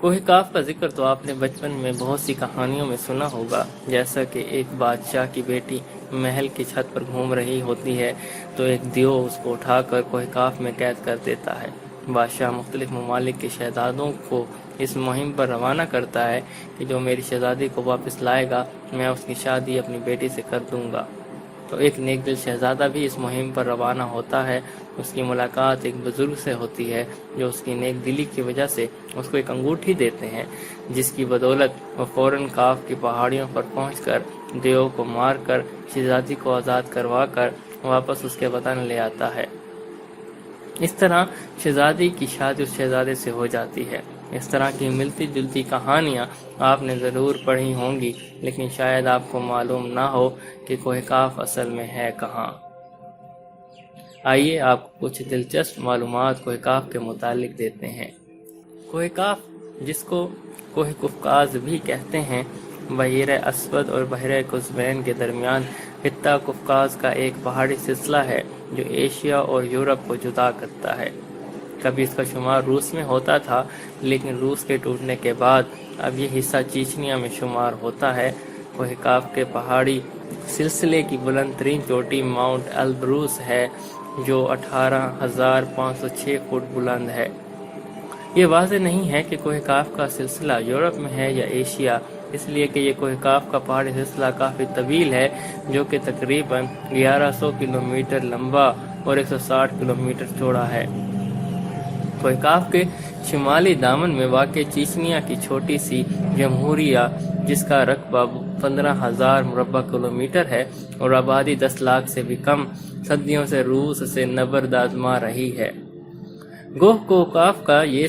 کوہ کاف کا ذکر تو آپ نے بچپن میں بہت سی کہانیوں میں سنا ہوگا، جیسا کہ ایک بادشاہ کی بیٹی محل کی چھت پر گھوم رہی ہوتی ہے تو ایک دیو اس کو اٹھا کر کوہ کاف میں قید کر دیتا ہے۔ بادشاہ مختلف ممالک کے شہزادوں کو اس مہم پر روانہ کرتا ہے کہ جو میری شہزادی کو واپس لائے گا میں اس کی شادی اپنی بیٹی سے کر دوں گا۔ تو ایک نیک دل شہزادہ بھی اس مہم پر روانہ ہوتا ہے۔ اس کی ملاقات ایک بزرگ سے ہوتی ہے جو اس کی نیک دلی کی وجہ سے اس کو ایک انگوٹھی دیتے ہیں، جس کی بدولت وہ فوراً کاف کی پہاڑیوں پر پہنچ کر دیو کو مار کر شہزادی کو آزاد کروا کر واپس اس کے وطن لے آتا ہے۔ اس طرح شہزادی کی شادی اس شہزادے سے ہو جاتی ہے۔ اس طرح کی ملتی جلتی کہانیاں آپ نے ضرور پڑھی ہوں گی، لیکن شاید آپ کو معلوم نہ ہو کہ کوہ کاف اصل میں ہے کہاں۔ آئیے آپ کو کچھ دلچسپ معلومات کوہ کاف کے متعلق دیتے ہیں۔ کوہ کاف، جس کو کوہ قفقاز بھی کہتے ہیں، بحیرہ اسود اور بحیرہ قزوین کے درمیان خطہ قفقاز کا ایک پہاڑی سلسلہ ہے جو ایشیا اور یورپ کو جدا کرتا ہے۔ کبھی اس کا شمار روس میں ہوتا تھا، لیکن روس کے ٹوٹنے کے بعد اب یہ حصہ چیچنیا میں شمار ہوتا ہے۔ کوہ کاف کے پہاڑی سلسلے کی بلند ترین چوٹی ماؤنٹ ایلبروس ہے جو 18,506 فٹ بلند ہے۔ یہ واضح نہیں ہے کہ کوہ کاف کا سلسلہ یورپ میں ہے یا ایشیا، اس لیے کہ یہ کوہ کاف کا پہاڑی سلسلہ کافی طویل ہے جو کہ تقریباً 1100 کلومیٹر لمبا اور 160 کلومیٹر چوڑا ہے۔ کوہ کاف کے شمالی دامن میں واقع چیچنیا کی چھوٹی سی جمہوریہ، جس کا رقبہ 15,000 مربع کلومیٹر ہے اور آبادی 10 لاکھ سے بھی کم، صدیوں سے روس سے نبرد آزما رہی ہے۔ کوہ کاف کا یہ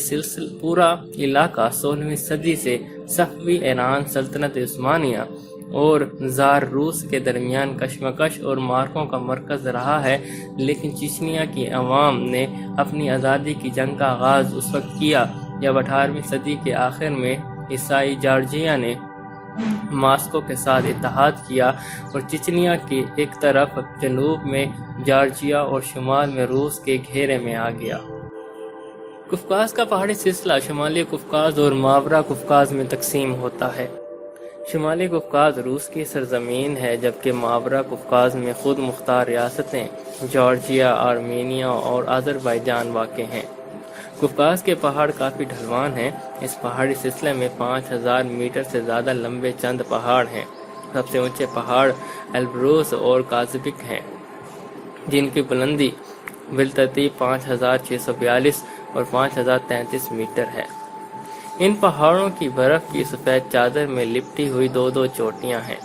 پورا علاقہ 16ویں صدی سے صفوی ایران سلطنت عثمانیہ اور زار روس کے درمیان کشمکش اور مارکوں کا مرکز رہا ہے، لیکن چیچنیا کی عوام نے اپنی آزادی کی جنگ کا آغاز اس وقت کیا جب 18ویں صدی کے آخر میں عیسائی جارجیا نے ماسکو کے ساتھ اتحاد کیا اور چیچنیا کی ایک طرف جنوب میں جارجیا اور شمال میں روس کے گھیرے میں آ گیا۔ قفقاز کا پہاڑی سلسلہ شمالی قفقاز اور ماورا قفقاز میں تقسیم ہوتا ہے۔ شمالی قفقاز روس کی سرزمین ہے، جبکہ ماورا قفقاز میں خود مختار ریاستیں جارجیا، آرمینیا اور آذربائیجان واقع ہیں۔ قفقاز کے پہاڑ کافی ڈھلوان ہیں۔ اس پہاڑی سلسلے میں 5,000 میٹر سے زیادہ لمبے چند پہاڑ ہیں۔ سب سے اونچے پہاڑ ایلبروس اور کازبک ہیں، جن کی بلندی بالترتیب 5,642 اور 5,033 میٹر ہے۔ ان پہاڑوں کی برف کی سفید چادر میں لپٹی ہوئی دو چوٹیاں ہیں۔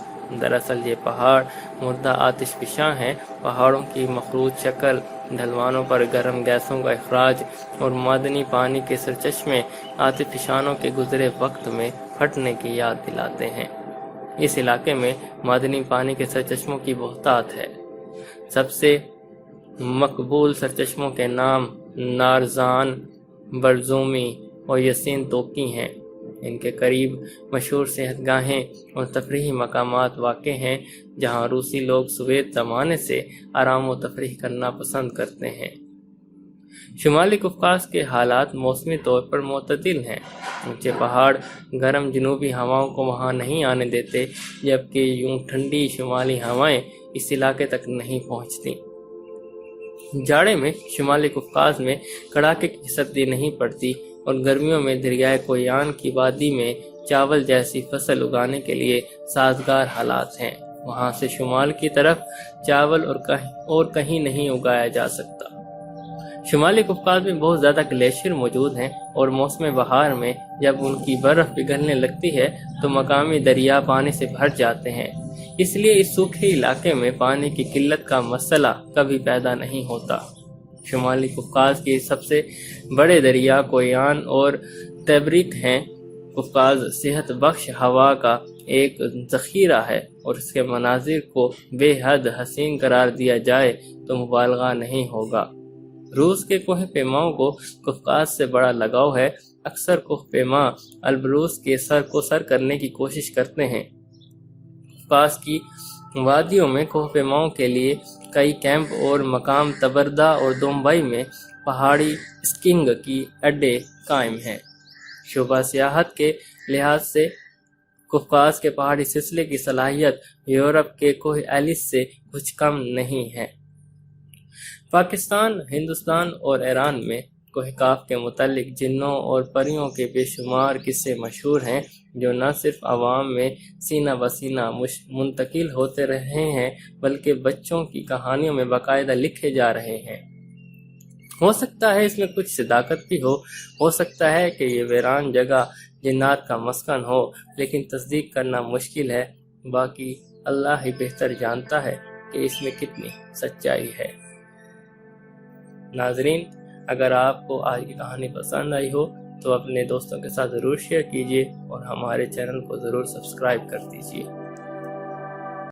دراصل یہ پہاڑ مردہ آتش فشاں ہیں۔ پہاڑوں کی مخروط شکل ڈھلوانوں پر گرم گیسوں کا اخراج اور معدنی پانی کے سرچشمے آتش فشانوں کے گزرے وقت میں پھٹنے کی یاد دلاتے ہیں۔ اس علاقے میں معدنی پانی کے سرچشموں کی بہتات ہے۔ سب سے مقبول سرچشموں کے نام نارزان، برزومی اور یسین توکی ہیں۔ ان کے قریب مشہور صحت گاہیں اور تفریحی مقامات واقع ہیں، جہاں روسی لوگ سوویت زمانے سے آرام و تفریح کرنا پسند کرتے ہیں۔ شمالی قفقاز کے حالات موسمی طور پر معتدل ہیں۔ اونچے پہاڑ گرم جنوبی ہواؤں کو وہاں نہیں آنے دیتے، جبکہ یوں ٹھنڈی شمالی ہوائیں اس علاقے تک نہیں پہنچتی۔ جاڑے میں شمالی قفقاز میں کڑاکے کی سردی نہیں پڑتی اور گرمیوں میں دریائے کویان کی وادی میں چاول جیسی فصل اگانے کے لیے سازگار حالات ہیں۔ وہاں سے شمال کی طرف چاول اور کہیں نہیں اگایا جا سکتا۔ شمالی قفقاز میں بہت زیادہ گلیشیئر موجود ہیں اور موسم بہار میں جب ان کی برف پگھلنے لگتی ہے تو مقامی دریا پانی سے بھر جاتے ہیں۔ اس لیے اس سوکھے علاقے میں پانی کی قلت کا مسئلہ کبھی پیدا نہیں ہوتا۔ شمالی قفقاز کے سب سے بڑے دریا کویان اور تیبریک ہیں۔ قفقاز صحت بخش ہوا کا ایک ذخیرہ ہے اور اس کے مناظر کو بے حد حسین قرار دیا جائے تو مبالغہ نہیں ہوگا۔ روس کے کوہ پیماؤں کو قفقاز سے بڑا لگاؤ ہے۔ اکثر کوہ پیما البروس کے سر کو سر کرنے کی کوشش کرتے ہیں۔ قفقاز کی وادیوں میں کوہ پیماؤں کے لیے کئی کیمپ اور مقام تبردہ اور دومبئی میں پہاڑی اسکینگ کی اڈے قائم ہیں۔ شعبہ سیاحت کے لحاظ سے قفقاز کے پہاڑی سلسلے کی صلاحیت یورپ کے کوہ ایلس سے کچھ کم نہیں ہے۔ پاکستان، ہندوستان اور ایران میں کوہ کاف کے متعلق جنوں اور پریوں کے بے شمار قصے مشہور ہیں، جو نہ صرف عوام میں سینہ بہ سینہ منتقل ہوتے رہے ہیں بلکہ بچوں کی کہانیوں میں باقاعدہ لکھے جا رہے ہیں۔ ہو سکتا ہے اس میں کچھ صداقت بھی ہو سکتا ہے کہ یہ ویران جگہ جنات کا مسکن ہو، لیکن تصدیق کرنا مشکل ہے۔ باقی اللہ ہی بہتر جانتا ہے کہ اس میں کتنی سچائی ہے۔ ناظرین، اگر آپ کو آج کی کہانی پسند آئی ہو تو اپنے دوستوں کے ساتھ ضرور شیئر کیجیے اور ہمارے چینل کو ضرور سبسکرائب کر دیجیے۔